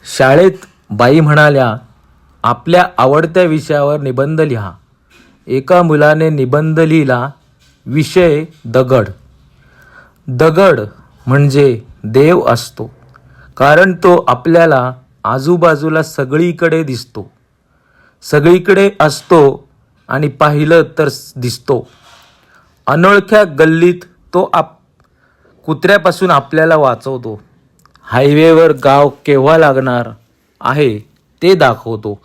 शाळेत बाई म्हणाल्या, आपल्या आवडत्या विषयावर निबंध लिहा. एका मुलाने निबंध लिहिला. विषय दगड. दगड म्हणजे देव असतो, कारण तो आपल्याला आजूबाजूला सगळीकडे दिसतो, सगळीकडे असतो आणि पाहिलं तर दिसतो. अनोळख्या गल्लीत तो कुत्र्यापासून आपल्याला वाचवतो. हायवेवर गाव केव्हा लागणार आहे ते दाखवतो.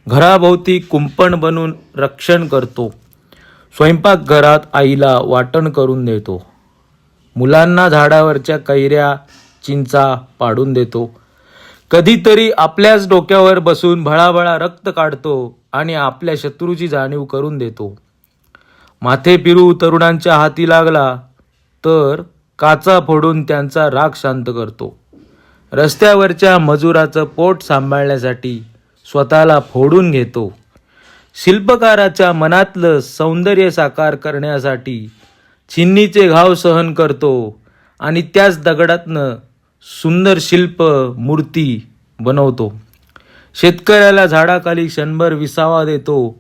घराभोवती कुंपण बनून रक्षण करतो. स्वयंपाकघरात आईला वाटण करून देतो. मुलांना झाडावरच्या कैऱ्या चिंचा पाडून देतो. कधीतरी आपल्याच डोक्यावर बसून भळाभळा रक्त काढतो आणि आपल्या शत्रूची जाणीव करून देतो. माथे फिरू तरुणांच्या हाती लागला तर काचा फोडून त्यांचा राग शांत करतो. रस्त्यावरच्या मजुराचं पोट सांभाळण्यासाठी स्वतःला फोडून घेतो. शिल्पकाराच्या मनातलं सौंदर्य साकार करण्यासाठी छिन्नीचे घाव सहन करतो आणि त्याच दगडातनं सुंदर शिल्प मूर्ती बनवतो. शेतकऱ्याला झाडाखाली क्षणभर विसावा देतो.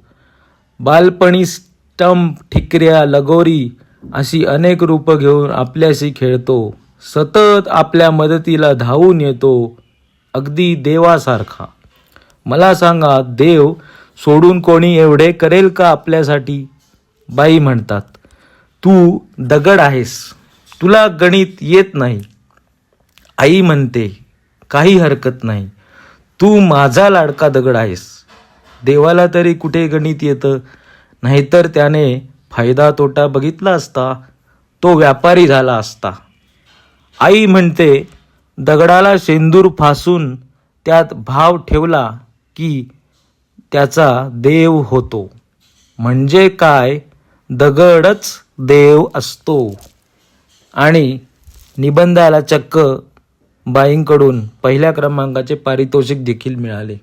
बालपणी स्टंप, ठिकऱ्या, लगोरी अशी अनेक रूपं घेऊन आपल्याशी खेळतो. सतत आपल्या मदतीला धावून येतो, अगदी देवासारखा. मला सांगा, देव सोडून कोणी एवढे करेल का आपल्यासाठी? बाई म्हणतात, तू दगड आहेस, तुला गणित येत नाही. आई म्हणते, काही हरकत नाही, तू माझा लाडका दगड आहेस. देवाला तरी कुठे गणित येतं? नाहीतर त्याने फायदा तोटा बघितला असता, तो व्यापारी झाला असता. आई म्हणते, दगडाला शेंदूर फासून त्यात भाव ठेवला की त्याचा देव होतो. म्हणजे काय, दगडच देव असतो. आणि निबंधाला चक्क बाईंकडून पहिल्या क्रमांकाचे पारितोषिक देखील मिळाले.